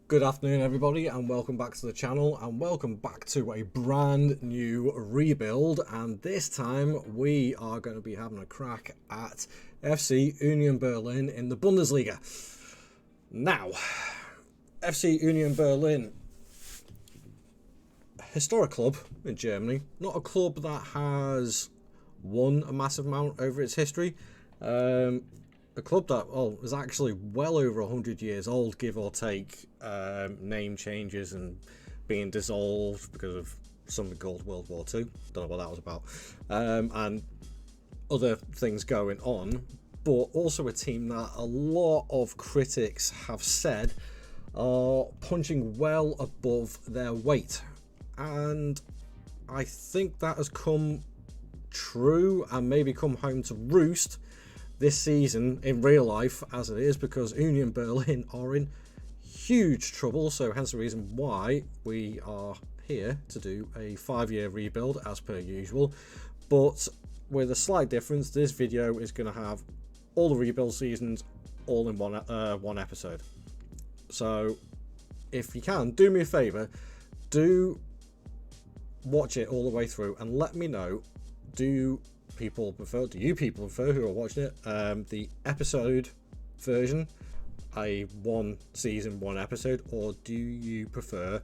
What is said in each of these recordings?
Good afternoon everybody, and welcome back to the channel, and welcome back to a brand new rebuild. And this time we are going to be having a crack at FC Union Berlin in the Bundesliga. Now, FC Union Berlin, historic club in Germany, not a club that has won a massive amount over its history. A club that is actually well over 100 years old, give or take, name changes and being dissolved because of something called World War II. Don't know what that was about. And other things going on. But also a team that a lot of critics have said are punching well above their weight. And I think that has come true and maybe come home to roost this season in real life as it is, because Union Berlin are in huge trouble. So hence the reason why we are here to do a 5-year rebuild as per usual, but with a slight difference. This video is going to have all the rebuild seasons all in one episode. So if you can, do me a favor, do watch it all the way through and let me know, do you people prefer who are watching it the episode version, a one season one episode, or do you prefer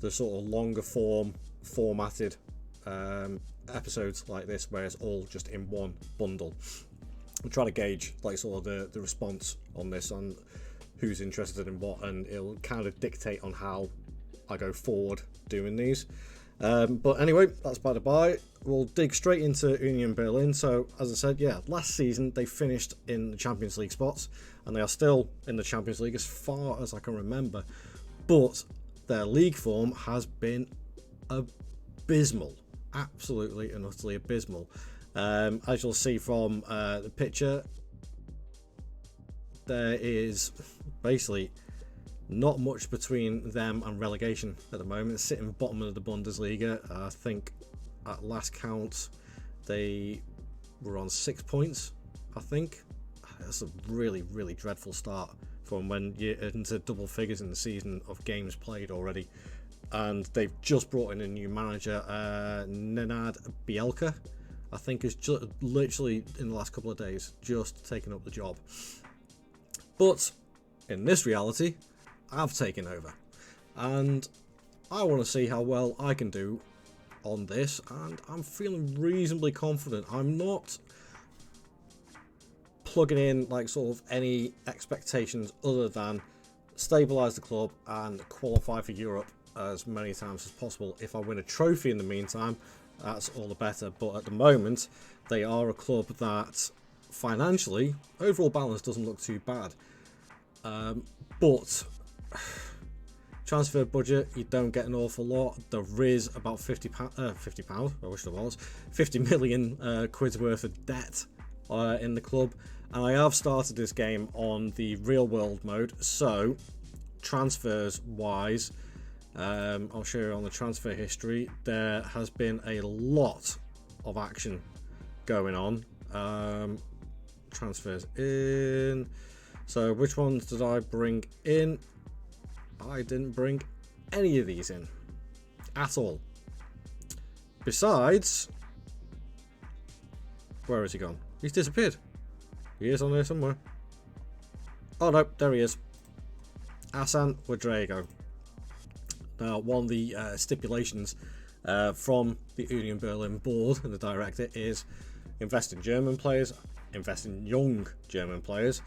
the sort of longer formatted episodes like this where it's all just in one bundle? I'm trying to gauge like sort of the response on this, on who's interested in what, and it'll kind of dictate on how I go forward doing these. But anyway, that's by the by. We'll dig straight into Union Berlin. So, as I said, yeah, last season they finished in the Champions League spots, and they are still in the Champions League as far as I can remember. But their league form has been abysmal, absolutely and utterly abysmal. As you'll see from the picture, there is basically not much between them and relegation at the moment. It's sitting bottom of the Bundesliga. I think at last count they were on 6 points. I think that's a really dreadful start from when you're into double figures in the season of games played already. And they've just brought in a new manager, Nenad Bielka, I think, is just literally in the last couple of days just taken up the job. But in this reality, I've taken over, and I want to see how well I can do on this, and I'm feeling reasonably confident. I'm not plugging in like sort of any expectations other than stabilize the club and qualify for Europe as many times as possible. If I win a trophy in the meantime, that's all the better. But at the moment, they are a club that financially, overall balance doesn't look too bad. But transfer budget, you don't get an awful lot. There is about £50, I wish there was, 50 million quid's worth of debt in the club. And I have started this game on the real world mode, so transfers wise, I'll show you on the transfer history, there has been a lot of action going on. Transfers in. So which ones did I bring in? I didn't bring any of these in at all. Besides, where has he gone? He's disappeared. He is on there somewhere. Oh no, there he is. Asan Wadrago. Now, one of the stipulations from the Union Berlin board and the director is invest in German players, invest in young German players.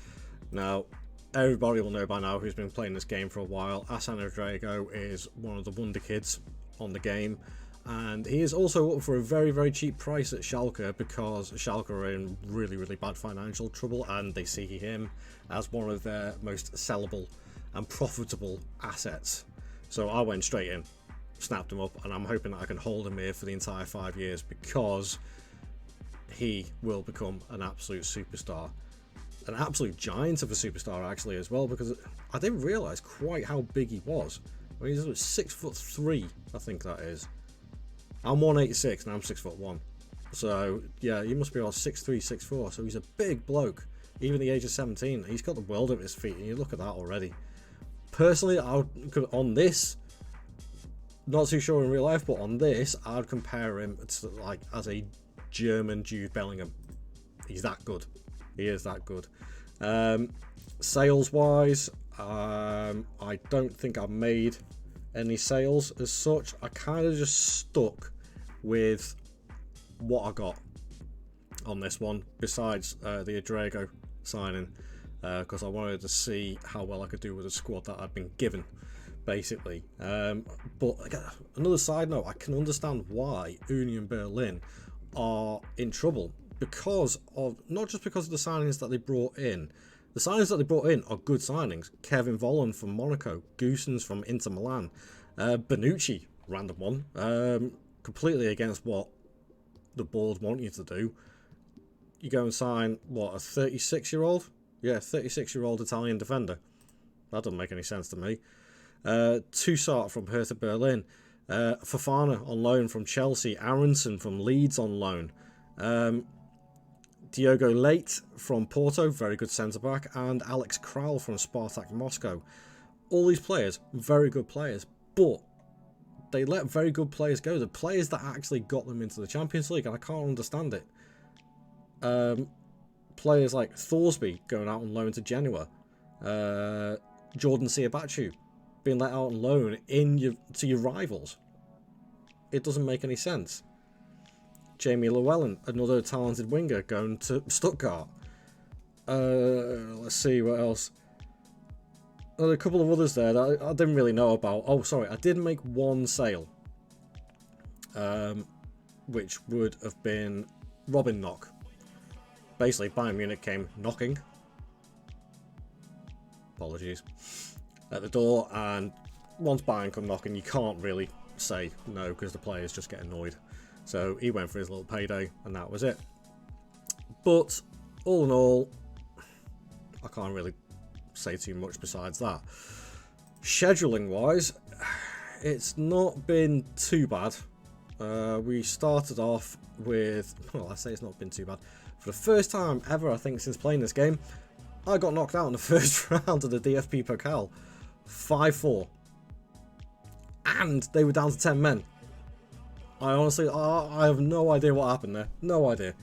Now, everybody will know by now who's been playing this game for a while, Asan Wadrago is one of the wonder kids on the game, and he is also up for a very cheap price at Schalke, because Schalke are in really bad financial trouble, and they see him as one of their most sellable and profitable assets. So I went straight in, snapped him up, and I'm hoping that I can hold him here for the entire 5 years, because he will become an absolute superstar. An absolute giant of a superstar actually as well, because I didn't realise quite how big he was. I mean, he's 6'3", I think that is. I'm 186 and I'm 6'1". So yeah, he must be about 6'3", 6'4". So he's a big bloke, even at the age of 17. He's got the world at his feet, and you look at that already. Personally, on this, not too sure in real life, but on this, I'd compare him to like as a German Jude Bellingham. He's that good. He is that good. Sales wise, I don't think I've made any sales as such. I kind of just stuck with what I got on this one, besides the Adrago signing, because I wanted to see how well I could do with the squad that I'd been given, basically. But again, another side note, I can understand why Union Berlin are in trouble, because of not just because of the signings that they brought in. The signings that they brought in are good signings. Kevin Volland from Monaco, Goossens from Inter Milan, Bonucci, random one, completely against what the board want you to do. You go and sign, what, a 36-year-old? Yeah, 36-year-old Italian defender. That doesn't make any sense to me. Toussaint from Hertha Berlin. Fofana on loan from Chelsea. Aronson from Leeds on loan. Diogo Leite from Porto, very good centre-back. And Alex Kral from Spartak Moscow. All these players, very good players. But they let very good players go. The players that actually got them into the Champions League, and I can't understand it. Players like Thorsby going out on loan to Genoa, Jordan Siabachu being let out on loan to your rivals. It doesn't make any sense. Jamie Llewellyn, another talented winger, going to Stuttgart. Let's see what else. There are a couple of others there that I didn't really know about. Oh, sorry, I did make one sale, which would have been Robin Knock. Basically, Bayern Munich came knocking, apologies, at the door, and once Bayern come knocking, you can't really say no because the players just get annoyed. So he went for his little payday, and that was it. But all in all, I can't really say too much besides that. Scheduling wise, it's not been too bad. We started off with, well, I say it's not been too bad. For the first time ever, I think, since playing this game, I got knocked out in the first round of the DFB Pokal. 5-4. And they were down to 10 men. I honestly, I have no idea what happened there. No idea.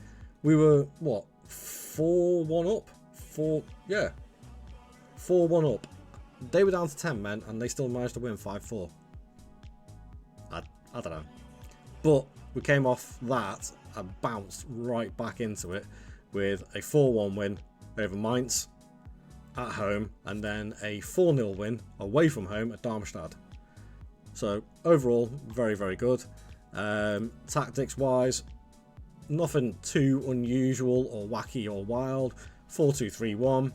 We were, what, 4-1 up? 4-1 up. They were down to 10 men, and they still managed to win 5-4. I don't know. But we came off that and bounced right back into it with a 4-1 win over Mainz at home, and then a 4-0 win away from home at Darmstadt. So overall, very, very good. Tactics wise, nothing too unusual or wacky or wild. 4-2-3-1.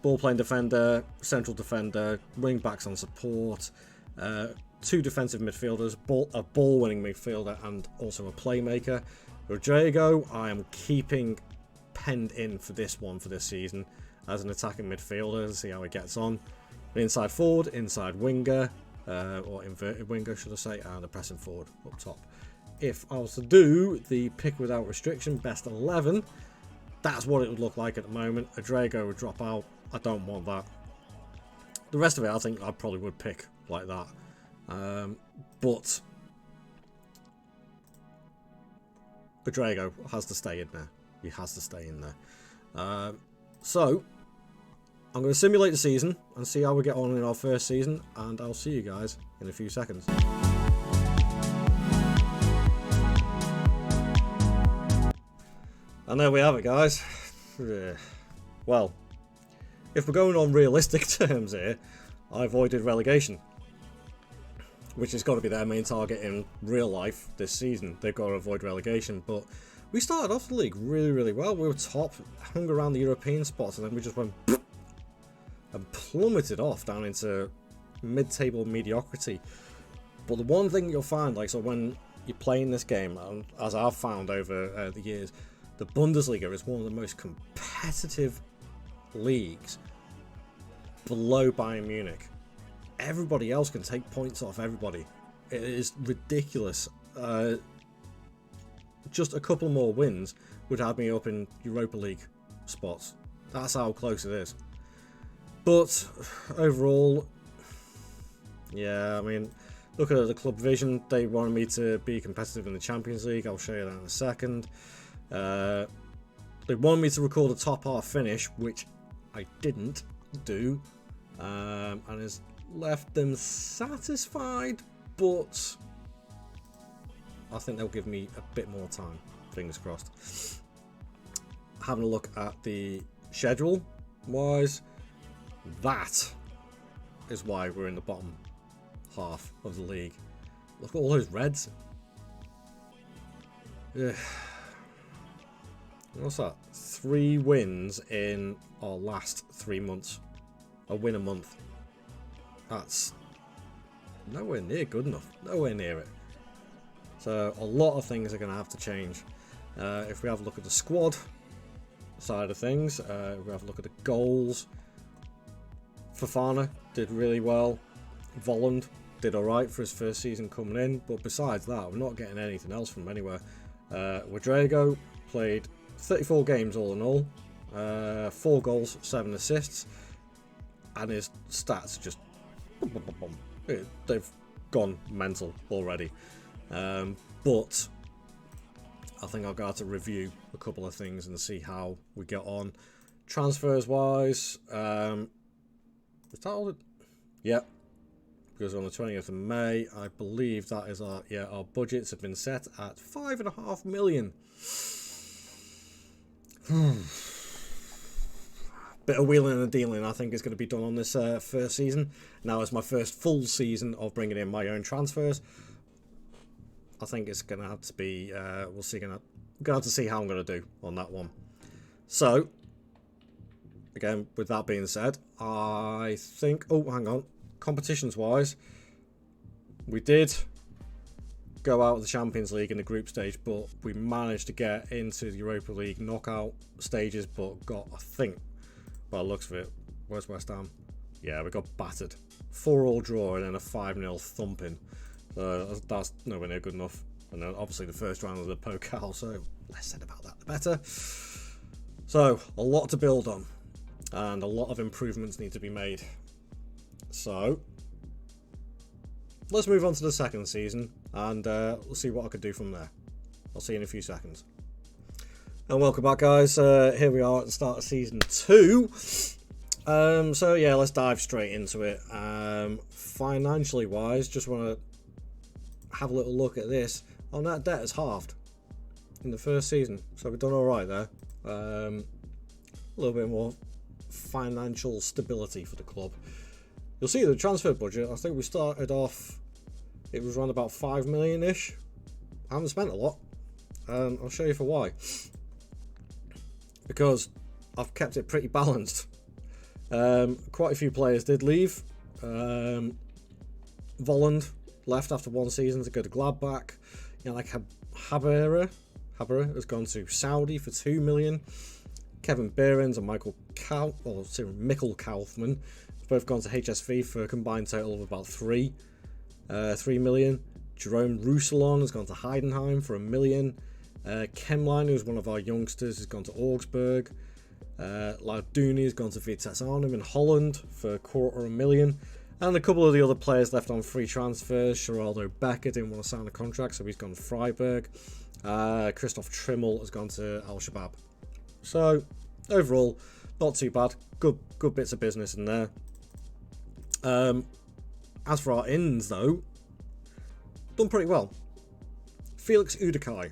Ball playing defender, central defender, wing backs on support, 2 defensive midfielders, a ball winning midfielder, and also a playmaker. Rodrigo, I am keeping penned in for this season as an attacking midfielder to see how he gets on. An inside forward, inside winger, or inverted winger, should I say, and a pressing forward up top. If I was to do the pick without restriction, best 11, that's what it would look like at the moment. Adrago would drop out. I don't want that. The rest of it, I think I probably would pick like that. But Adrago has to stay in there. He has to stay in there. So I'm going to simulate the season and see how we get on in our first season, and I'll see you guys in a few seconds. And there we have it, guys. Well, if we're going on realistic terms here, I avoided relegation, which has got to be their main target in real life this season. They've got to avoid relegation, but we started off the league really, really well. We were top, hung around the European spots, and then we just went and plummeted off down into mid-table mediocrity. But the one thing you'll find, like, so when you're playing this game, and as I've found over the years, the Bundesliga is one of the most competitive leagues below Bayern Munich. Everybody else can take points off everybody. It is ridiculous. Just a couple more wins would have me up in Europa League spots. That's how close it is. But overall, yeah, I mean, looking at the club vision, they wanted me to be competitive in the Champions League. I'll show you that in a second. They wanted me to record a top half finish, which I didn't do, and has left them satisfied, but I think they'll give me a bit more time, fingers crossed. Having a look at the schedule wise, that is why we're in the bottom half of the league. Look at all those reds. Yeah. What's that? 3 wins in our last 3 months. A win a month. That's nowhere near good enough. Nowhere near it. So a lot of things are going to have to change. If we have a look at the squad side of things, if we have a look at the goals, Fofana did really well. Volland did alright for his first season coming in, but besides that, we're not getting anything else from anywhere. Rodrigo played 34 games all in all, 4 goals, 7 assists, and his stats just they've gone mental already. But I think I'll go out to review a couple of things and see how we get on. Transfers wise, is that all? Yep. Because on the 20th of May, I believe that is our budgets have been set at $5.5 million. Bit of wheeling and dealing, I think, is going to be done on this first season. Now, it's my first full season of bringing in my own transfers. I think it's going to have to be. We'll see. Going to have to see how I'm going to do on that one. So, again, with that being said, I think. Oh, hang on. Competitions wise, we did go out of the Champions League in the group stage, but we managed to get into the Europa League knockout stages, but got, I think, by the looks of it, where's West Ham? Yeah, we got battered. 4-4 draw and then a 5-0 thumping. That's nowhere near good enough. And then obviously the first round of the Pokal, so less said about that the better. So, a lot to build on, and a lot of improvements need to be made. So, let's move on to the second season, and we'll see what I could do from there. I'll see you in a few seconds. And welcome back, guys. Here we are at the start of season 2. So yeah, let's dive straight into it. Financially wise, just want to have a little look at this. Our net debt has halved in the first season, so we've done all right there. A little bit more financial stability for the club. You'll see the transfer budget. I think we started off, it was around about 5 million-ish. I haven't spent a lot. I'll show you for why. Because I've kept it pretty balanced. Quite a few players did leave. Volland left after 1 season to go to Gladbach. You know, like Habera has gone to Saudi for 2 million. Kevin Behrens and Mikkel Kaufman have both gone to HSV for a combined total of about 3 million. Jerome Roussillon has gone to Heidenheim for 1 million. Kemline, who's one of our youngsters, has gone to Augsburg. Lauduni has gone to Vitesse Arnhem in Holland for $250,000. And a couple of the other players left on free transfers. Geraldo Becker didn't want to sign a contract, so he's gone to Freiburg. Christoph Trimmel has gone to Al Shabab. So, overall, not too bad. Good bits of business in there. As for our ins, though, done pretty well. Felix Udekai.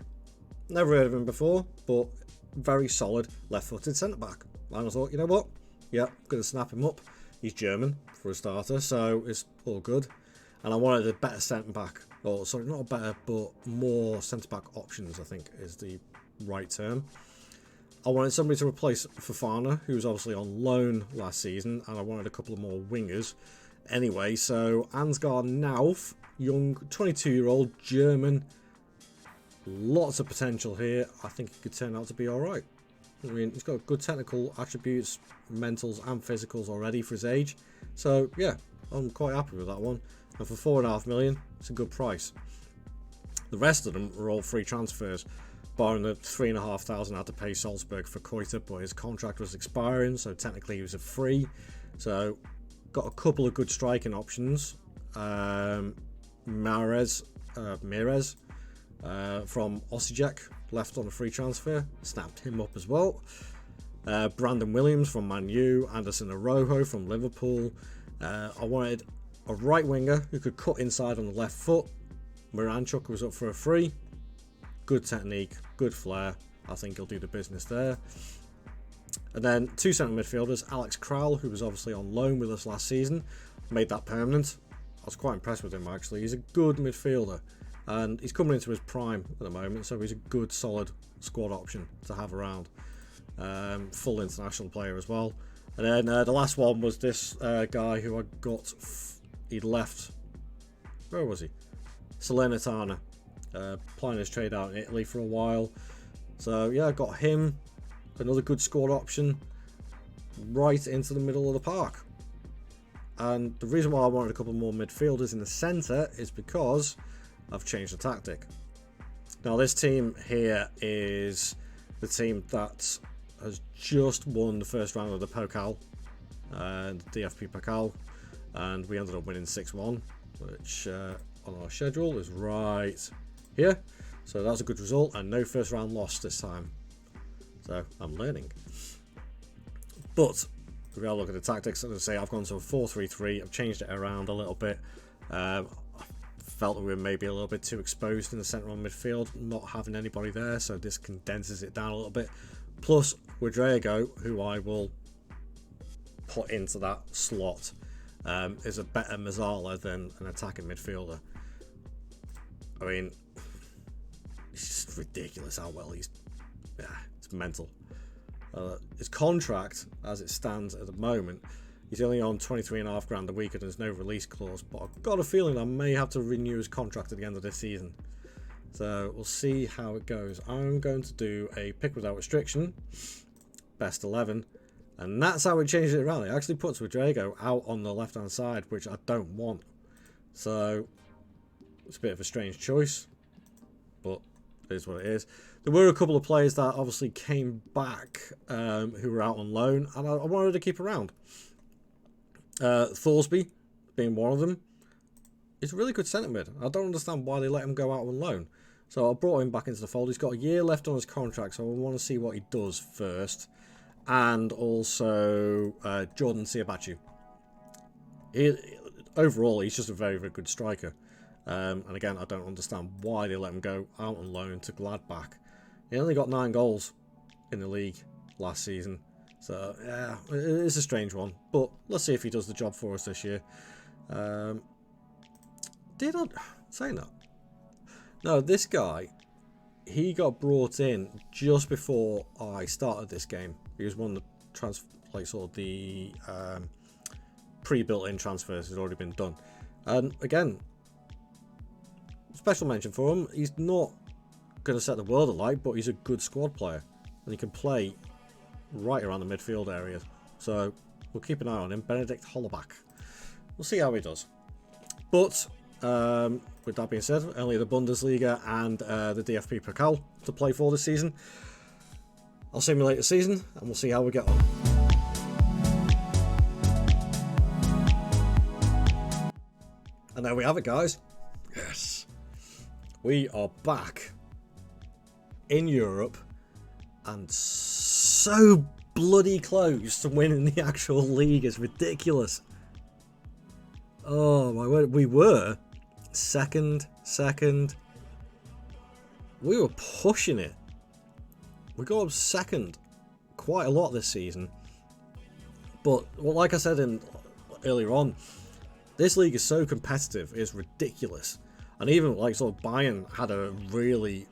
Never heard of him before, but very solid left-footed centre-back. And I thought, you know what? Yeah, I'm going to snap him up. He's German, for a starter, so it's all good. And I wanted a better centre-back. Or, sorry, not a better, but more centre-back options, I think, is the right term. I wanted somebody to replace Fofana, who was obviously on loan last season, and I wanted a couple of more wingers. Anyway, so Ansgar Nauf, young 22-year-old German. Lots of potential here. I think he could turn out to be alright. I mean, he's got good technical attributes, mentals and physicals already for his age. So, yeah, I'm quite happy with that one. And for $4.5 million, it's a good price. The rest of them are all free transfers. barring the 3,500 I had to pay Salzburg for Koita, but his contract was expiring, so technically he was a free. So got a couple of good striking options. Mirez from Osijek, left on a free transfer, snapped him up as well. Brandon Williams from Man U, Anderson Arojo from Liverpool. I wanted a right winger who could cut inside on the left foot. Miranchuk was up for a free. Good technique, good flair. I think he'll do the business there. And then 2 centre midfielders, Alex Kral, who was obviously on loan with us last season, made that permanent. I was quite impressed with him actually. He's a good midfielder and he's coming into his prime at the moment, so he's a good solid squad option to have around. Full international player as well. And then the last one was this guy who I got. He'd left. Where was he? Salernitana. Playing his trade out in Italy for a while. So yeah, I got him. Another good squad option. Right into the middle of the park. And the reason why I wanted a couple more midfielders in the centre is because I've changed the tactic. Now this team here is the team that has just won the first round of the Pokal, the DFB Pokal, and we ended up winning 6-1, which on our schedule is right here. So that's a good result, and no first round loss this time. So I'm learning. But if we have a look at the tactics, as I say, I've gone to a 4-3-3. I've changed it around a little bit. I felt that we were maybe a little bit too exposed in the central midfield, not having anybody there, so this condenses it down a little bit. Plus, Rodrigo, who I will put into that slot, is a better Mazzala than an attacking midfielder. I mean, it's just ridiculous how well he's... Yeah, it's mental. His contract, as it stands at the moment, he's only on 23.5 grand a week and there's no release clause, but I've got a feeling I may have to renew his contract at the end of this season. So we'll see how it goes. I'm going to do a pick without restriction, best 11, and that's how it changes it around. It actually puts Rodrigo out on the left hand side, which I don't want. So it's a bit of a strange choice, but it is what it is. There were a couple of players that obviously came back who were out on loan, and I wanted to keep around. Thorsby being one of them. He's a really good centre mid. I don't understand why they let him go out on loan. So I brought him back into the fold. He's got a year left on his contract, so I want to see what he does first. And also Jordan Siabachu. Overall, he's just a very, very good striker. And again, I don't understand why they let him go out on loan to Gladbach. He only got 9 goals in the league last season. So, yeah, it is a strange one. But let's see if he does the job for us this year. Did I... Saying that? No, this guy, he got brought in just before I started this game. He was one of the pre-built-in transfers has already been done. And again, special mention for him. He's not going to set the world alight, but he's a good squad player. And he can play right around the midfield area. So we'll keep an eye on him. Benedict Hollabach. We'll see how he does. But with that being said, only the Bundesliga and the DFB Pokal to play for this season. I'll simulate the season and we'll see how we get on. And there we have it, guys. Yes. We are back in Europe and so bloody close to winning the actual league. It's ridiculous. Oh my word, we were second. We were pushing it. We got up second quite a lot this season. But well, like I said earlier on, this league is so competitive, it's ridiculous. And even like sort of Bayern had a really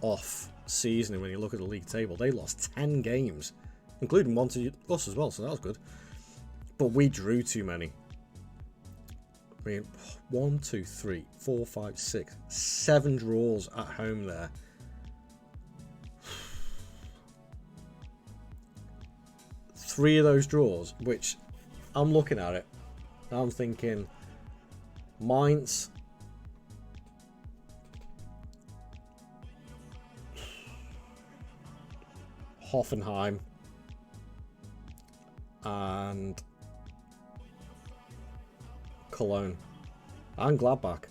off season when you look at the league table. They lost 10 games, including one to us as well, so that was good. But we drew too many. I mean, 1, 2, 3, 4, 5, 6, 7 draws at home there. Three of those draws, which I'm looking at it, I'm thinking Mainz, Hoffenheim, and Cologne, and Gladbach.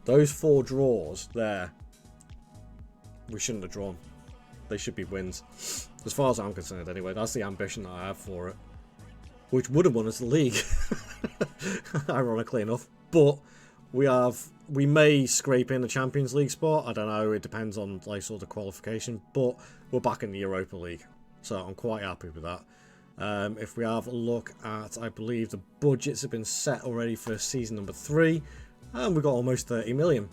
Those 4 draws there, we shouldn't have drawn. They should be wins. As far as I'm concerned, anyway. That's the ambition that I have for it. Which would have won us the league, ironically enough. But we may scrape in the Champions League spot. I don't know. It depends on like sort of qualification. But we're back in the Europa League, so I'm quite happy with that. If we have a look at, I believe the budgets have been set already for season number 3, and we've got almost 30 million.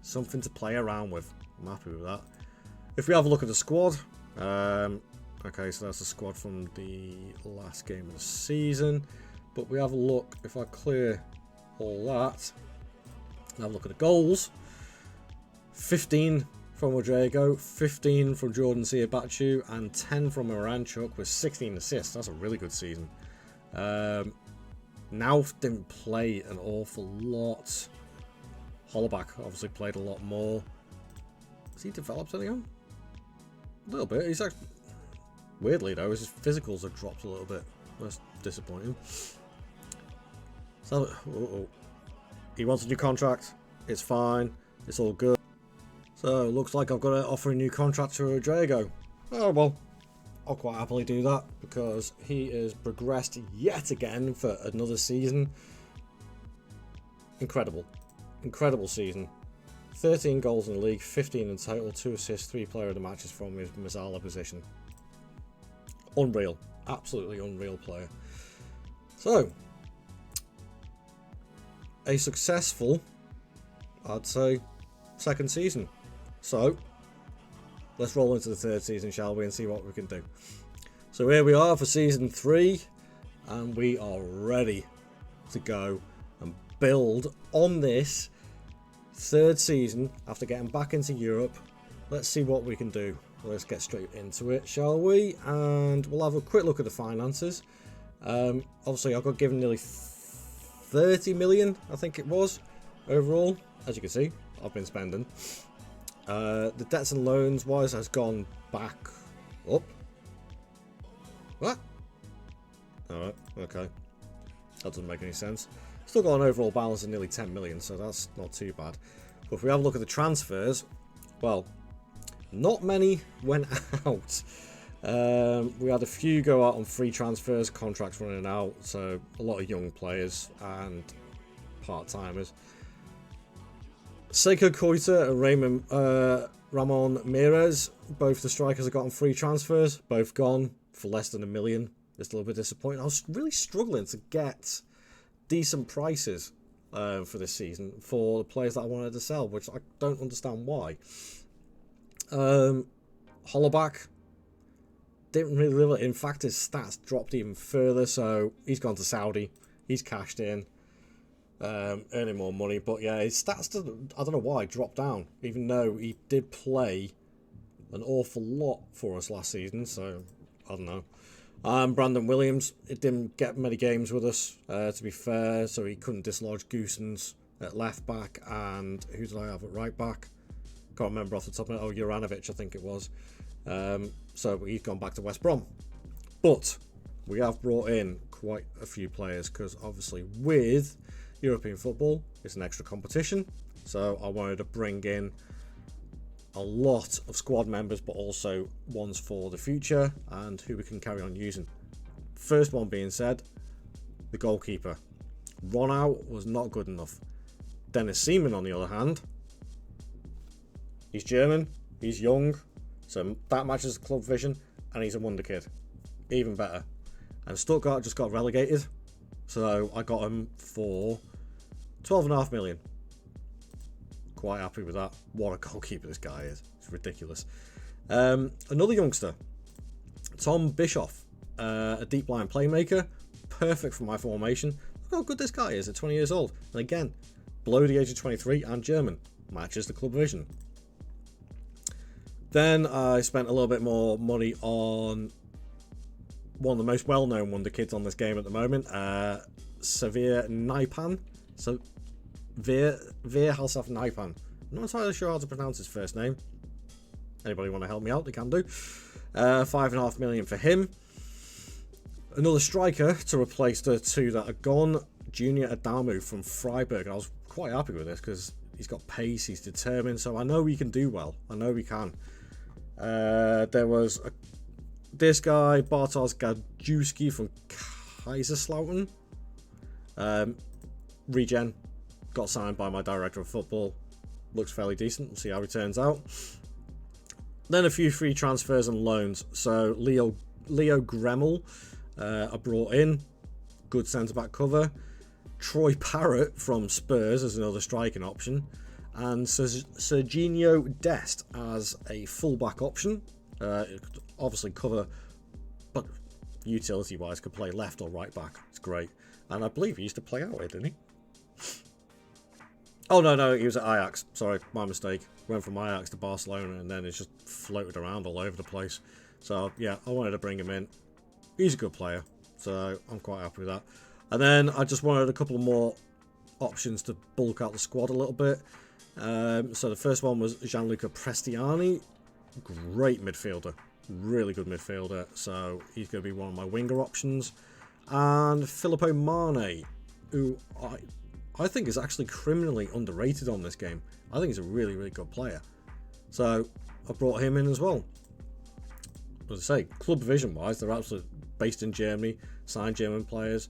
Something to play around with. I'm happy with that. If we have a look at the squad, okay, so that's the squad from the last game of the season. But we have a look, if I clear all that, and have a look at the goals. 15 from Rodrigo, 15 from Jordan Ziabachu, and 10 from Aranchuk with 16 assists. That's a really good season. Nauf didn't play an awful lot. Hollaback obviously played a lot more. Has he developed anything? A little bit. He's actually, weirdly though, his physicals have dropped a little bit. That's disappointing. So, he wants a new contract. It's fine. It's all good. So, looks like I've got to offer a new contract to Rodrigo. Oh well, I'll quite happily do that because he has progressed yet again for another season. Incredible. Incredible season. 13 goals in the league, 15 in total, 2 assists, 3 player of the matches from his Mazzala position. Unreal. Absolutely unreal player. So, a successful, I'd say, second season. So, let's roll into the third season, shall we, and see what we can do. So here we are for season 3, and we are ready to go and build on this third season after getting back into Europe. Let's see what we can do. Let's get straight into it, shall we? And we'll have a quick look at the finances. Obviously, I got given nearly 30 million, I think it was, overall. As you can see, I've been spending. The debts and loans wise has gone back up. What? Alright, okay. That doesn't make any sense. Still got an overall balance of nearly 10 million, so that's not too bad. But if we have a look at the transfers, well, not many went out. We had a few go out on free transfers, contracts running out, so a lot of young players and part-timers. Seiko Koita and Ramon Mires, both the strikers have gotten free transfers, both gone for less than $1 million. It's a little bit disappointing. I was really struggling to get decent prices for this season for the players that I wanted to sell, which I don't understand why. Hollaback didn't really live it. In fact, his stats dropped even further, so he's gone to Saudi. He's cashed in, earning more money. But yeah, his stats, I don't know why, dropped down, even though he did play an awful lot for us last season, so I don't know. Brandon Williams, it didn't get many games with us, to be fair, so he couldn't dislodge Goosens at left back, and who did I have at right back? Can't remember off the top of it. Oh, Juranovic, I think it was. So he's gone back to West Brom. But we have brought in quite a few players, because obviously with European football, it's an extra competition, so I wanted to bring in a lot of squad members, but also ones for the future and who we can carry on using. First one being said, the goalkeeper. Ronau was not good enough. Dennis Seaman, on the other hand, he's German, he's young, so that matches the club vision, and he's a wonder kid. Even better. And Stuttgart just got relegated, so I got him for 12.5 million. Quite happy with that. What a goalkeeper this guy is. It's ridiculous. Another youngster, Tom Bischoff, a deep line playmaker, perfect for my formation. Look how good this guy is at 20 years old. And again, below the age of 23 and German. Matches the club vision. Then I spent a little bit more money on one of the most well-known wonder kids on this game at the moment, Severe Naipan. So Veer Halsaf Naipan. I'm not entirely sure how to pronounce his first name. Anybody want to help me out, they can do. 5.5 million for him. Another striker to replace the two that are gone, Junior Adamu from Freiburg. I was quite happy with this because he's got pace, he's determined, so I know he can do well. I know he can. There was this guy, Bartosz Gajewski from Kaiserslautern. Regen, got signed by my director of football. Looks fairly decent. We'll see how he turns out. Then a few free transfers and loans. So Leo Gremmel, I brought in. Good centre-back cover. Troy Parrott from Spurs as another striking option. And Serginho Dest as a full-back option. Obviously cover, but utility-wise could play left or right back. It's great. And I believe he used to play out here, didn't he? Oh, no, he was at Ajax. Sorry, my mistake. Went from Ajax to Barcelona and then it's just floated around all over the place. So, yeah, I wanted to bring him in. He's a good player, so I'm quite happy with that. And then I just wanted a couple of more options to bulk out the squad a little bit. So the first one was Gianluca Prestiani. Great midfielder. Really good midfielder. So he's going to be one of my winger options. And Filippo Mane, who I think is actually criminally underrated on this game. I think he's a really, really good player. So I brought him in as well. As I say, club vision wise, they're absolutely based in Germany, signed German players,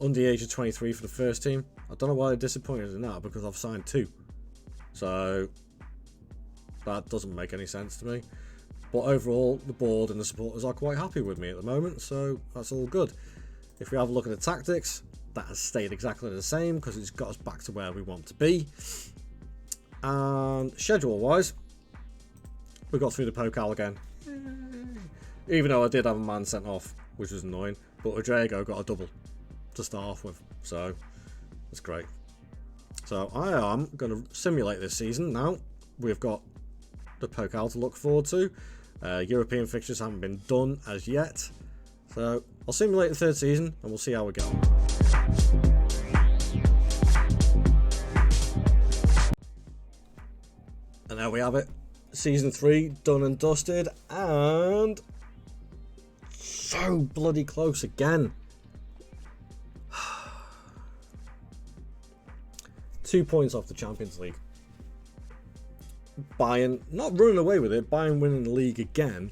under the age of 23 for the first team. I don't know why they're disappointed in that, because I've signed 2. So that doesn't make any sense to me. But overall, the board and the supporters are quite happy with me at the moment, so that's all good. If we have a look at the tactics, that has stayed exactly the same because it's got us back to where we want to be. And schedule-wise, we got through the Pokal again. Even though I did have a man sent off, which was annoying, but Rodrigo got a double to start off with, so that's great. So I am going to simulate this season now. We've got the Pokal to look forward to. European fixtures haven't been done as yet, so I'll simulate the third season and we'll see how we go. And there we have it. Season 3 done and dusted, and so bloody close again. 2 points off the Champions League. Bayern not running away with it, Bayern winning the league again,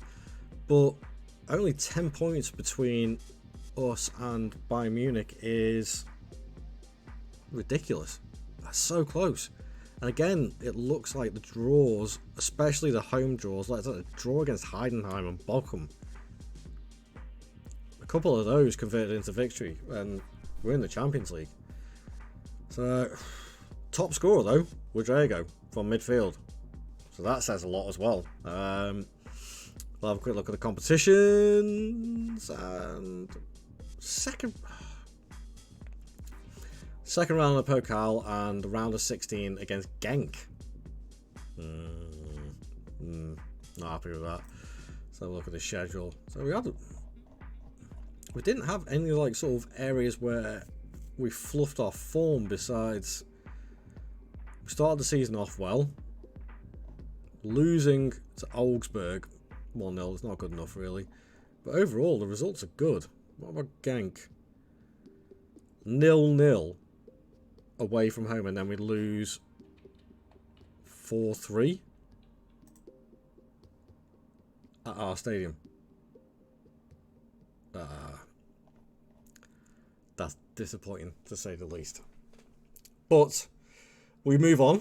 but only 10 points between us and Bayern Munich is ridiculous. That's so close. And again, it looks like the draws, especially the home draws, like a draw against Heidenheim and Bochum, a couple of those converted into victory, and we're in the Champions League. So, top scorer though, Rodrigo from midfield. So that says a lot as well. We'll have a quick look at the competitions, and second round of the Pokal and the round of 16 against Genk. Not happy with that. Let's have a look at the schedule. So we didn't have any like sort of areas where we fluffed our form. Besides, we started the season off well, losing to Augsburg 1-0. It's not good enough really, but overall the results are good. What about Genk? 0-0 away from home, and then we lose 4-3 at our stadium. That's disappointing to say the least. But we move on.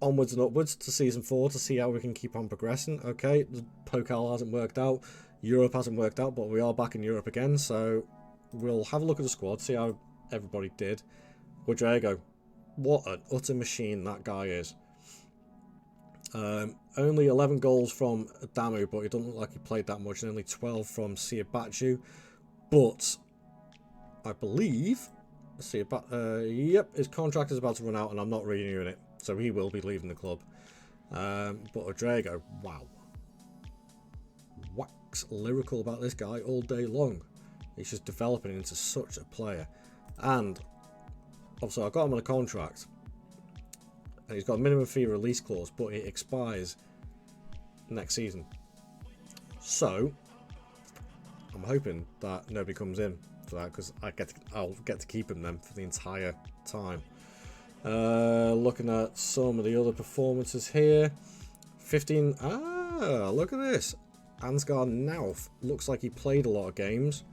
Onwards and upwards to season 4 to see how we can keep on progressing. Okay, the Pokal hasn't worked out, Europe hasn't worked out, but we are back in Europe again, so we'll have a look at the squad, see how everybody did. Rodrigo, what an utter machine that guy is. Only 11 goals from Adamu, but it doesn't look like he played that much, and only 12 from Siabachu. But I believe yep, his contract is about to run out and I'm not renewing it, so he will be leaving the club. But Rodrigo, wow, wax lyrical about this guy all day long. He's just developing into such a player. And obviously I got him on a contract and he's got a minimum fee release clause, but it expires next season. So I'm hoping that nobody comes in for that, because I'll get to keep him then for the entire time. Looking at some of the other performances here. 15. Look at this. Ansgar Nauf. Looks like he played a lot of games.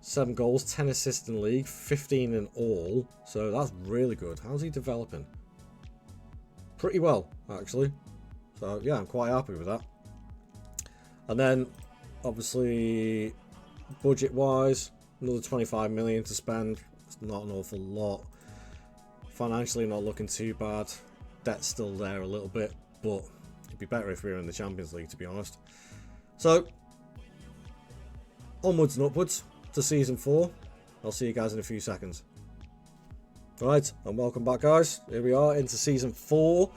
7 goals, 10 assists in the league, 15 in all. So that's really good. How's he developing? Pretty well, actually. So yeah, I'm quite happy with that. And then, obviously, budget-wise, another 25 million to spend. It's not an awful lot. Financially, not looking too bad. Debt's still there a little bit, but it'd be better if we were in the Champions League, to be honest. So, onwards and upwards to Season 4. I'll see you guys in a few seconds. Right, and welcome back, guys. Here we are into Season 4.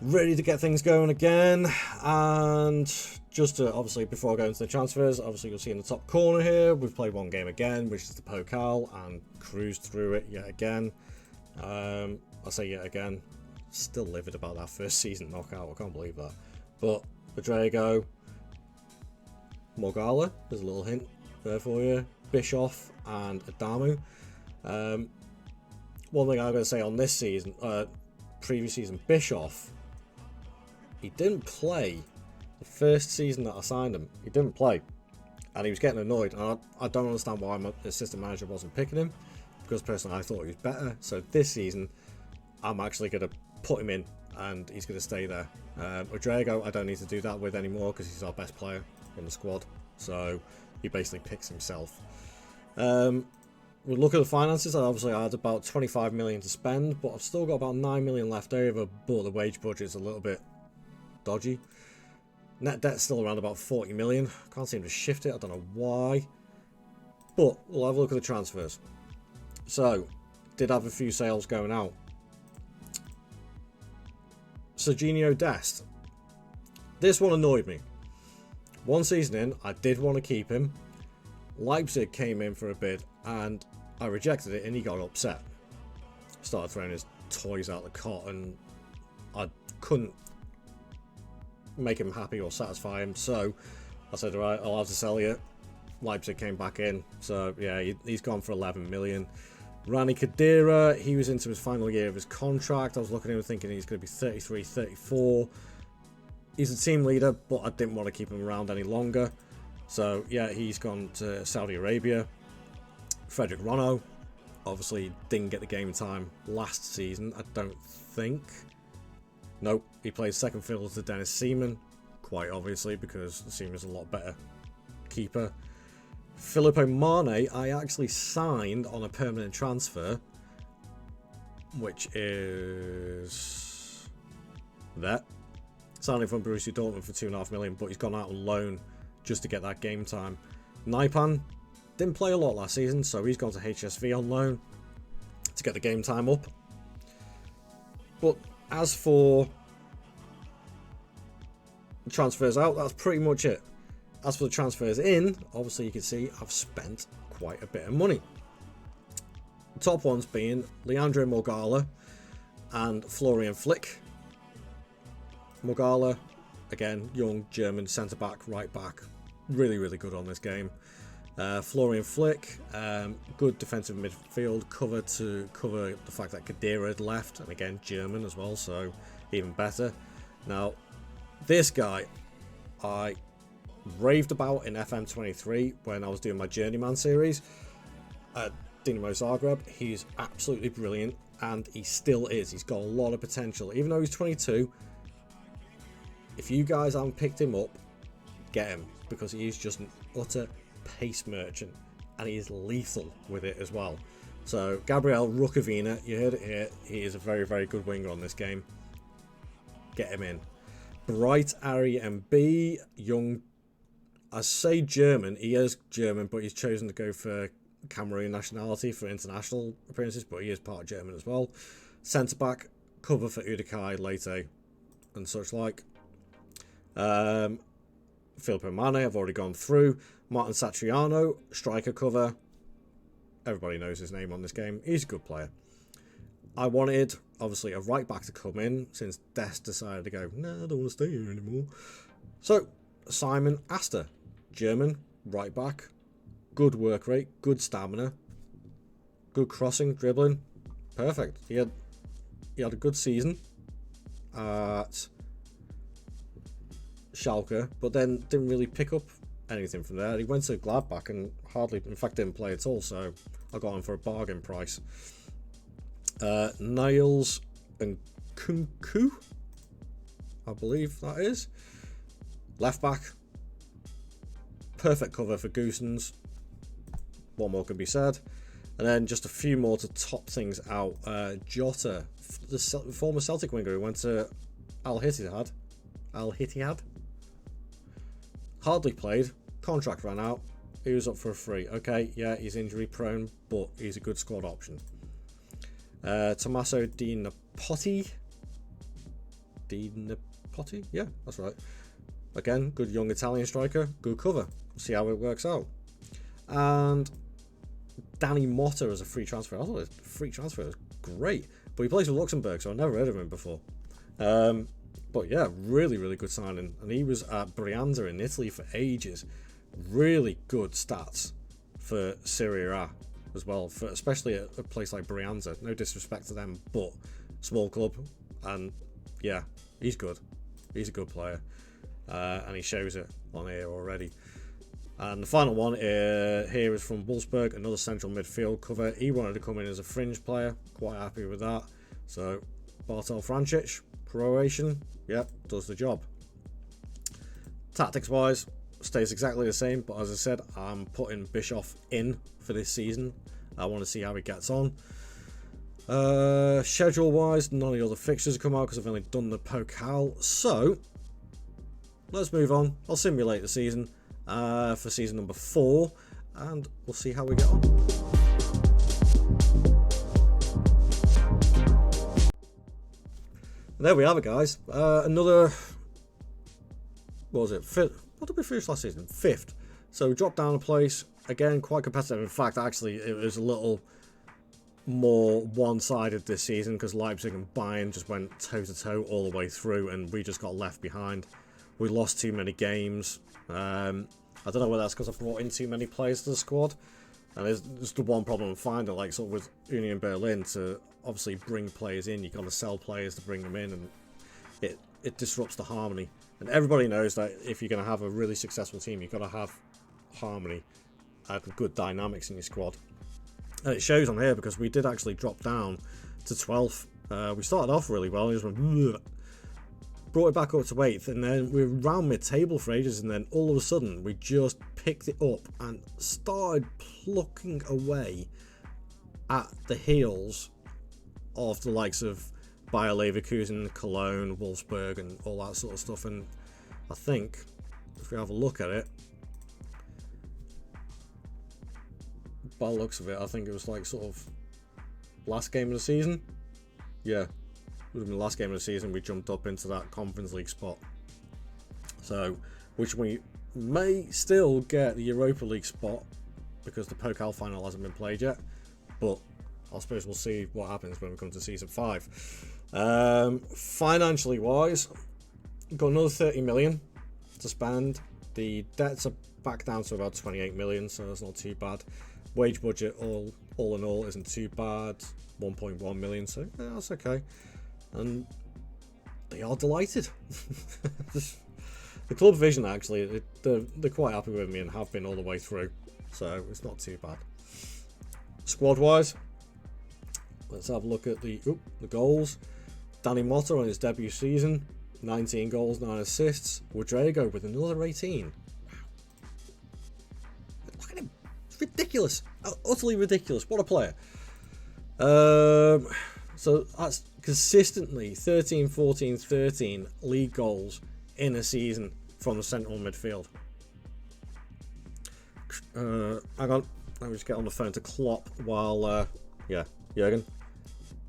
Ready to get things going again. And just to, obviously, before I go into the transfers, obviously you'll see in the top corner here, we've played one game again, which is the Pokal, and cruised through it yet again. I say yet again, still livid about that first season knockout, I can't believe that. But Rodrigo, Morgala, there's a little hint there for you, Bischoff and Adamu. One thing I'm going to say on this season, previous season, Bischoff, he didn't play the first season that I signed him. He didn't play, and he was getting annoyed, and I don't understand why my assistant manager wasn't picking him, because personally I thought he was better. So this season I'm actually going to put him in, and he's going to stay there. Rodrigo I don't need to do that with anymore, because he's our best player in the squad, so he basically picks himself. We'll look at the finances. Obviously I had about 25 million to spend, but I've still got about 9 million left over, but the wage budget's a little bit dodgy. Net debt's still around about 40 million. Can't seem to shift it, I don't know why. But we'll have a look at the transfers. So, did have a few sales going out. Serginho Dest. This one annoyed me. One season in, I did want to keep him. Leipzig came in for a bid, and I rejected it, and he got upset. Started throwing his toys out the cot, and I couldn't make him happy or satisfy him, so I said, alright, I'll have to sell you. Leipzig came back in, so yeah, he's gone for 11 million. Rani Khedira, he was into his final year of his contract. I was looking at him thinking he's going to be 33, 34. He's a team leader, but I didn't want to keep him around any longer. So yeah, he's gone to Saudi Arabia. Frederick Rono, obviously didn't get the game time last season, I don't think. Nope, he plays second fiddle to Dennis Seaman, quite obviously, because Seaman's a lot better keeper. Filippo Mane, I actually signed on a permanent transfer, which is that. Signing from Borussia Dortmund for 2.5 million, but he's gone out on loan just to get that game time. Naipan didn't play a lot last season, so he's gone to HSV on loan to get the game time up. But as for the transfers out, that's pretty much it. As for the transfers in, obviously you can see I've spent quite a bit of money. The top ones being Leandro Morgala and Florian Flick. Morgala, again, young German centre-back, right-back, really, really good on this game. Florian Flick, good defensive midfield cover to cover the fact that Khedira had left, and again, German as well, so even better. Now, this guy, I raved about in FM23 when I was doing my Journeyman series at Dinamo Zagreb. He's absolutely brilliant, and he still is. He's got a lot of potential, even though he's 22. If you guys haven't picked him up, get him, because he is just an utter pace merchant, and he is lethal with it as well. So Gabriel Rukavina, you heard it here, he is a very, very good winger on this game. Get him in. Bright Ari MB, young, I say German, he is German, but he's chosen to go for Cameroon nationality for international appearances, but he is part German as well. Centre back, cover for Udikai, Lete, and such like. Filippo Mane, I've already gone through. Martin Satriano, striker cover. Everybody knows his name on this game. He's a good player. I wanted, obviously, a right back to come in, since Dest decided to go, nah, I don't want to stay here anymore. So, Simon Aster, German, right back, good work rate, good stamina, good crossing, dribbling, perfect. He had a good season at Schalke, but then didn't really pick up anything from there. He went to Gladbach and hardly, in fact, didn't play at all, so I got him for a bargain price. Niles and Kunku, I believe that is. Left back, perfect cover for Goossens. What more can be said? And then just a few more to top things out. Jota, the former Celtic winger who went to Al Ittihad. Hardly played. Contract ran out. He was up for a free. Okay, yeah, he's injury prone, but he's a good squad option. Tommaso Di Nipote. Yeah, that's right. Again, good young Italian striker. Good cover. We'll see how it works out. And Danny Motta as a free transfer. I thought a free transfer was great. But he plays for Luxembourg, so I've never heard of him before. But yeah, really, really good signing. And he was at Brianza in Italy for ages. Really good stats for Serie A as well, for especially a place like Brianza. No disrespect to them, but small club. And yeah, he's good. He's a good player. And he shows it on here already. And the final one here is from Wolfsburg, another central midfield cover. He wanted to come in as a fringe player. Quite happy with that. So, Bartol Francic, Croatian, yep, does the job. Tactics-wise, stays exactly the same. But as I said, I'm putting Bischoff in for this season. I want to see how he gets on. Schedule-wise, none of the other fixtures have come out because I've only done the Pokal. So, let's move on. I'll simulate the season for season number 4, and we'll see how we get on. And there we have it, guys. Another, what was it? What did we finish last season? 5th. So we dropped down a place. Again, quite competitive. In fact, actually, it was a little more one-sided this season because Leipzig and Bayern just went toe-to-toe all the way through, and we just got left behind. We lost too many games. I don't know whether that's because I brought in too many players to the squad. And there's the one problem I'm finding, like sort of with Union Berlin, to obviously bring players in, you've got to sell players to bring them in, and it disrupts the harmony. And everybody knows that if you're going to have a really successful team, you've got to have harmony and good dynamics in your squad. And it shows on here because we did actually drop down to 12th. We started off really well, and just went, bleh. Brought it back up to 8th, and then we were around mid-table for ages, and then all of a sudden we just picked it up and started plucking away at the heels of the likes of Bayer Leverkusen, Cologne, Wolfsburg, and all that sort of stuff. And I think if we have a look at it, by the looks of it, I think it was like sort of last game of the season. Yeah. It was the last game of the season we jumped up into that Conference League spot. So, which we may still get the Europa League spot because the Pokal final hasn't been played yet. But I suppose we'll see what happens when we come to season 5. Financially wise, we've got another 30 million to spend. The debts are back down to about 28 million, so that's not too bad. Wage budget all in all isn't too bad, 1.1 million, so yeah, that's okay. And they are delighted. The club vision, actually, they're quite happy with me and have been all the way through, so it's not too bad. Squad wise, let's have a look at the goals. Danny Motta on his debut season, 19 goals, 9 assists. Rodrigo with another 18. Wow. Look at him. It's ridiculous. Utterly ridiculous. What a player. So that's consistently 13, 14, 13 league goals in a season from the central midfield. Hang on. Let me just get on the phone to Klopp while, Jurgen,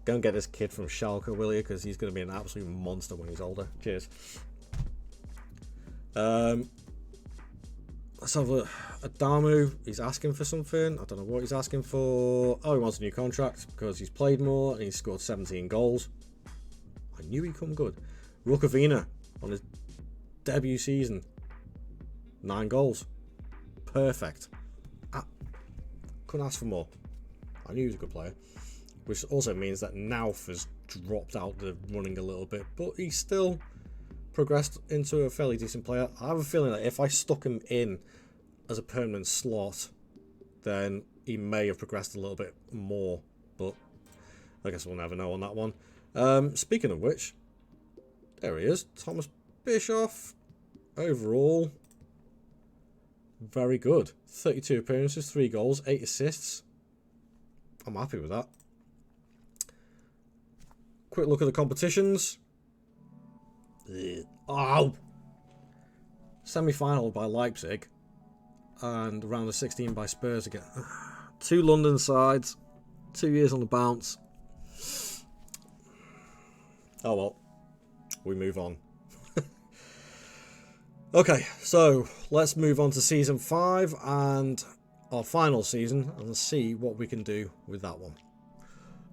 go and get this kid from Schalke, will you? Because he's going to be an absolute monster when he's older. Cheers. Let's have a Adamu. He's asking for something. I don't know what he's asking for. Oh, he wants a new contract because he's played more and he's scored 17 goals. I knew he'd come good. Rukavina on his debut season. 9 goals. Perfect. Couldn't ask for more. I knew he was a good player. Which also means that Nauf has dropped out the running a little bit, but he's still progressed into a fairly decent player. I have a feeling that if I stuck him in as a permanent slot, then he may have progressed a little bit more, but I guess we'll never know on that one. Speaking of which, there he is, Thomas Bischoff. Overall, very good. 32 appearances, 3 goals, 8 assists. I'm happy with that. Quick look at the competitions. Oh! Semi-final by Leipzig. And round of 16 by Spurs again. 2 London sides. 2 years on the bounce. Oh well. We move on. Okay, so let's move on to season 5 and our final season and see what we can do with that one.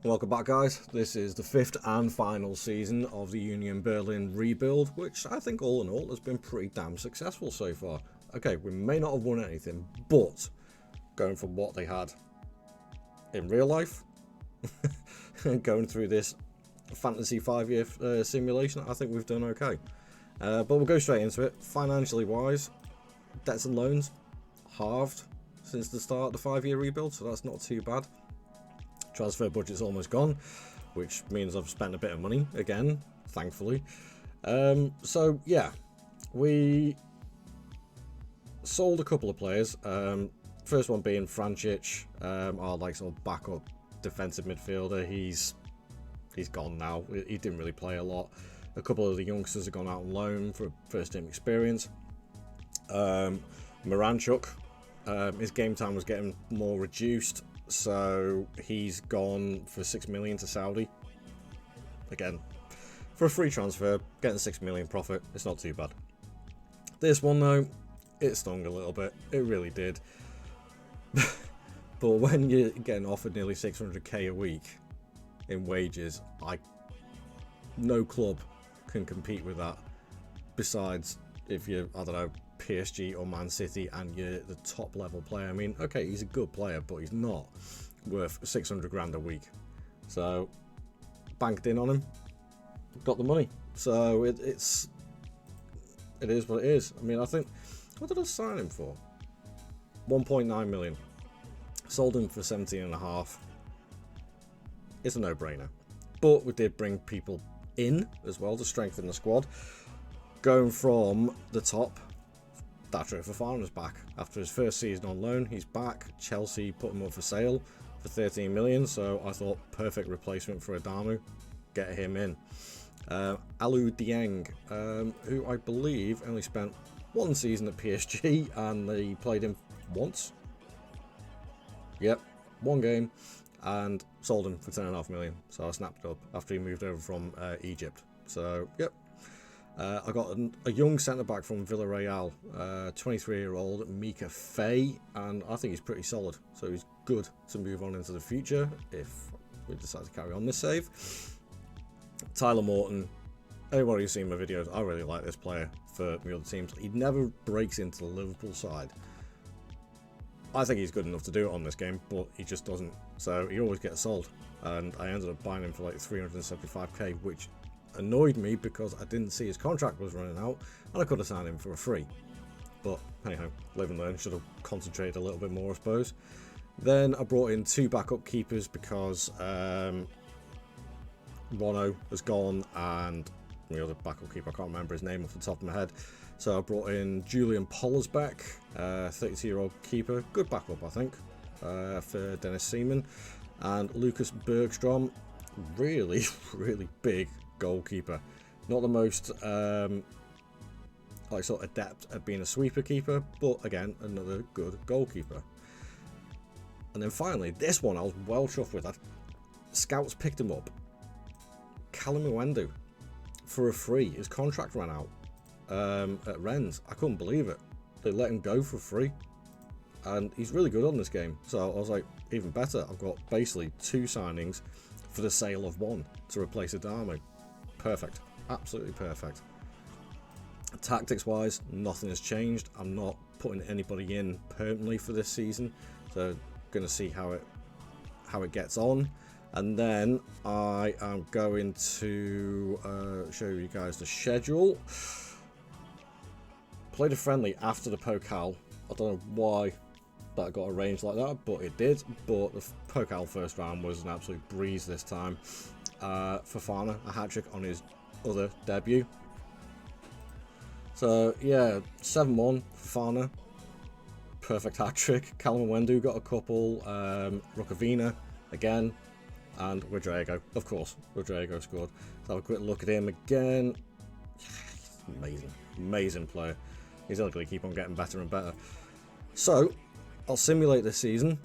Welcome back, guys. This is the 5th and final season of the Union Berlin rebuild, which I think all in all has been pretty damn successful so far. Okay, we may not have won anything, but going from what they had in real life and going through this fantasy 5-year simulation, I think we've done okay. But we'll go straight into it. Financially wise, debts and loans halved since the start of the 5-year rebuild, so that's not too bad. Transfer budget's almost gone, which means I've spent a bit of money again, thankfully. So yeah, we sold a couple of players. First one being Francic, our like sort of backup defensive midfielder. He's gone now. He didn't really play a lot. A couple of the youngsters have gone out on loan for first team experience. Miranchuk, his game time was getting more reduced, so he's gone for 6 million to Saudi. Again, for a free transfer, getting 6 million profit, it's not too bad. This one though, it stung a little bit. It really did. But when you're getting offered nearly 600k a week in wages, no club can compete with that. Besides, if you're, I don't know, PSG or Man City and you're the top level player. I mean, okay, he's a good player, but he's not worth 600 grand a week. So banked in on him, got the money. So it is what it is. I mean, I think, what did I sign him for? 1.9 million. Sold him for 17.5. It's a no-brainer. But we did bring people in as well to strengthen the squad. Going from the top, Datro Fofana's back after his first season on loan. He's back. Chelsea put him up for sale for 13 million, so I thought perfect replacement for Adamu. Get him in. Alou Dieng, who I believe only spent 1 season at PSG and they played him once. Yep, 1 game. And sold him for 10.5 million. So I snapped it up after he moved over from Egypt. So, yep. I got a young centre-back from Villarreal, 23-year-old Mika Faye, and I think he's pretty solid. So he's good to move on into the future if we decide to carry on this save. Tyler Morton, anybody who's seen my videos, I really like this player for the other teams. He never breaks into the Liverpool side. I think he's good enough to do it on this game, but he just doesn't. So he always gets sold. And I ended up buying him for like 375k, which annoyed me because I didn't see his contract was running out and I could have signed him for a free. But anyhow, live and learn. Should have concentrated a little bit more, I suppose. Then I brought in 2 backup keepers because Rono has gone and the other backup keeper, I can't remember his name off the top of my head. So I brought in Julian Pollersbeck, 32-year-old keeper, good backup I think, for Dennis Seaman, and Lucas Bergstrom, really, really big goalkeeper. Not the most like sort of adept at being a sweeper keeper, but again, another good goalkeeper. And then finally, this one I was well chuffed with. Scouts picked him up, Callum Iwendu, for a free. His contract ran out at Rennes. I couldn't believe it. They let him go for free, and he's really good on this game. So I was like, even better. I've got basically 2 signings for the sale of 1 to replace Adamu. Perfect, absolutely perfect. Tactics-wise, nothing has changed. I'm not putting anybody in permanently for this season, so going to see how it gets on. And then I am going to show you guys the schedule. Played a friendly after the Pokal. I don't know why that got arranged like that, but it did. But the Pokal first round was an absolute breeze this time. Fofana, a hat-trick on his other debut. So yeah, 7-1, Fofana, perfect hat-trick. Callum Wendu got a couple, Rukavina again, and Rodrigo, of course. Rodrigo scored. Let's have a quick look at him again. Amazing, amazing player. He's only going to keep on getting better and better. So, I'll simulate this season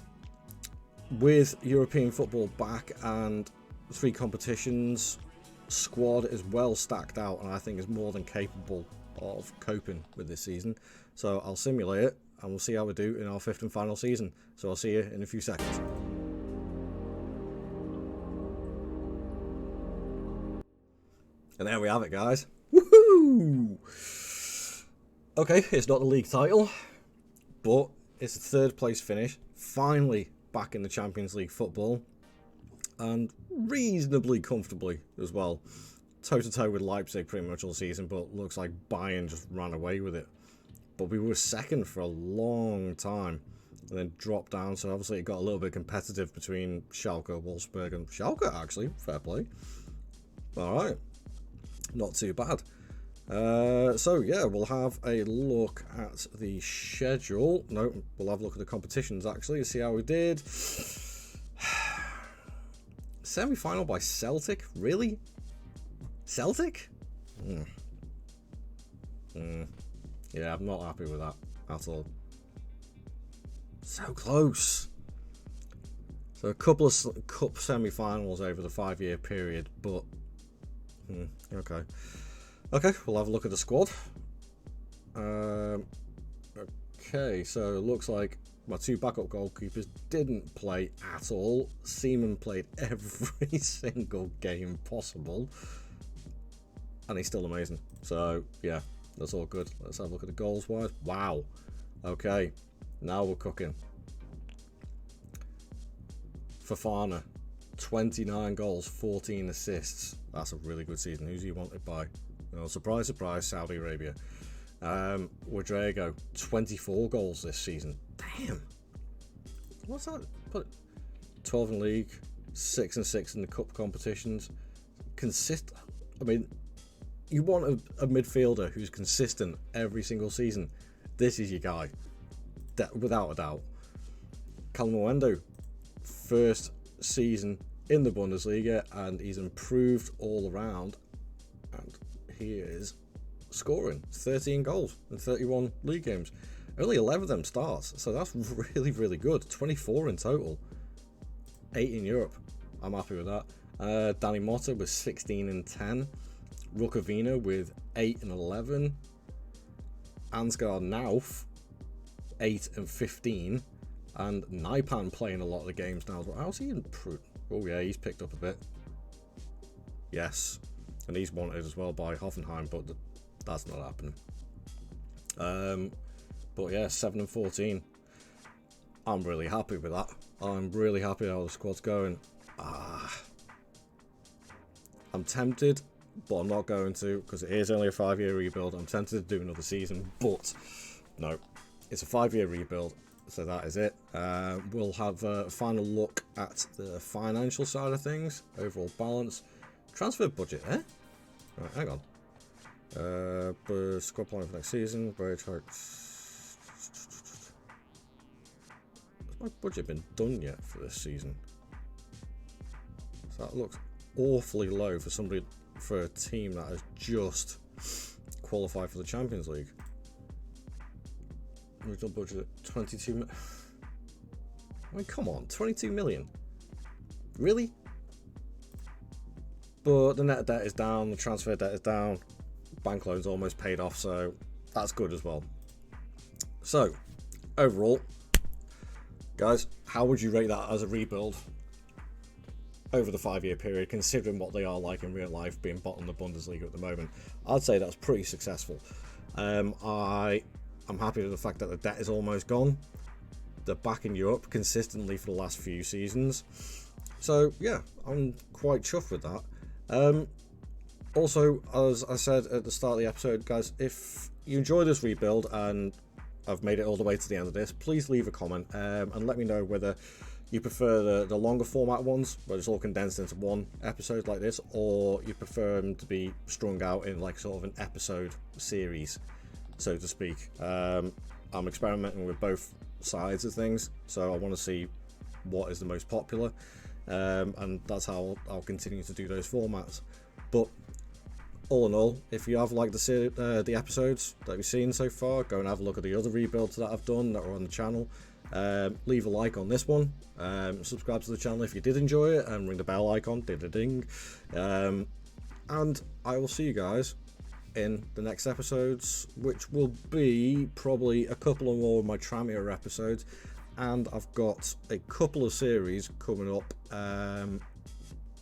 with European football back and 3 competitions. Squad is well stacked out, and I think is more than capable of coping with this season. So I'll simulate it, and we'll see how we do in our 5th and final season. So I'll see you in a few seconds. And there we have it, guys. Woohoo! Okay, it's not the league title, but it's a 3rd place finish. Finally back in the Champions League football, and reasonably comfortably as well. Toe-to-toe with Leipzig pretty much all season, but looks like Bayern just ran away with it. But we were 2nd for a long time, and then dropped down, so obviously it got a little bit competitive between Schalke, Wolfsburg, and Schalke, actually. Fair play. Alright. Not too bad. So yeah, we'll have a look at the schedule. No, we'll have a look at the competitions actually, see how we did. Semi-final by Celtic? Really? Celtic? Yeah, I'm not happy with that at all. So close. So a couple of cup semi-finals over the 5-year period, but okay. Okay, we'll have a look at the squad. Okay, so it looks like my 2 backup goalkeepers didn't play at all. Seaman played every single game possible, and he's still amazing. So yeah, that's all good. Let's have a look at the goals wise. Wow. Okay, now we're cooking. Fofana, 29 goals, 14 assists. That's a really good season. Who's he wanted by? Oh, surprise, surprise, Saudi Arabia. Rodrigo, 24 goals this season. Damn. What's that? 12 in league, 6 and 6 in the cup competitions. I mean, you want a midfielder who's consistent every single season. This is your guy, without a doubt. Callum Wendu, first season in the Bundesliga, and he's improved all around. And he is scoring 13 goals in 31 league games. Only 11 of them starts, so that's really, really good. 24 in total. 8 in Europe. I'm happy with that. Danny Motta with 16 and 10. Rukavina with 8 and 11. Ansgar Nauf, 8 and 15. And Naipan playing a lot of the games now as well. How's he improved? Oh yeah, he's picked up a bit. Yes. And he's wanted as well by Hoffenheim, but that's not happening. But yeah, 7 and 14. I'm really happy with that. I'm really happy how the squad's going. I'm tempted, but I'm not going to, because it is only a 5-year rebuild. I'm tempted to do another season, but no, it's a 5-year rebuild, so that is it. We'll have a final look at the financial side of things, overall balance, transfer budget, eh? Right, hang on. Squad plan for next season, wage hikes. Has my budget been done yet for this season? So that looks awfully low for a team that has just qualified for the Champions League. Original budget 22 million. I mean, come on, 22 million. Really? But the net debt is down, the transfer debt is down, bank loan's almost paid off, so that's good as well. So, overall, guys, how would you rate that as a rebuild over the 5-year period, considering what they are like in real life, being bottom of the Bundesliga at the moment? I'd say that's pretty successful. I'm happy with the fact that the debt is almost gone. They're backing you up consistently for the last few seasons. So yeah, I'm quite chuffed with that. Also, as I said at the start of the episode, guys, if you enjoy this rebuild and I've made it all the way to the end of this, please leave a comment and let me know whether you prefer the longer format ones, where it's all condensed into one episode like this, or you prefer them to be strung out in like sort of an episode series, so to speak. I'm experimenting with both sides of things, so I want to see what is the most popular, and that's how I'll continue to do those formats. But all in all, if you have liked the episodes that we've seen so far, go and have a look at the other rebuilds that I've done that are on the channel. Leave a like on this one, subscribe to the channel if you did enjoy it, and ring the bell icon, ding. And I will see you guys in the next episodes, which will be probably a couple of more of my Tramier episodes, and I've got a couple of series coming up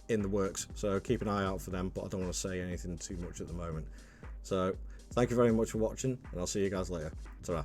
in the works, so keep an eye out for them, but I don't want to say anything too much at the moment. So thank you very much for watching, and I'll see you guys later. Ta-ra.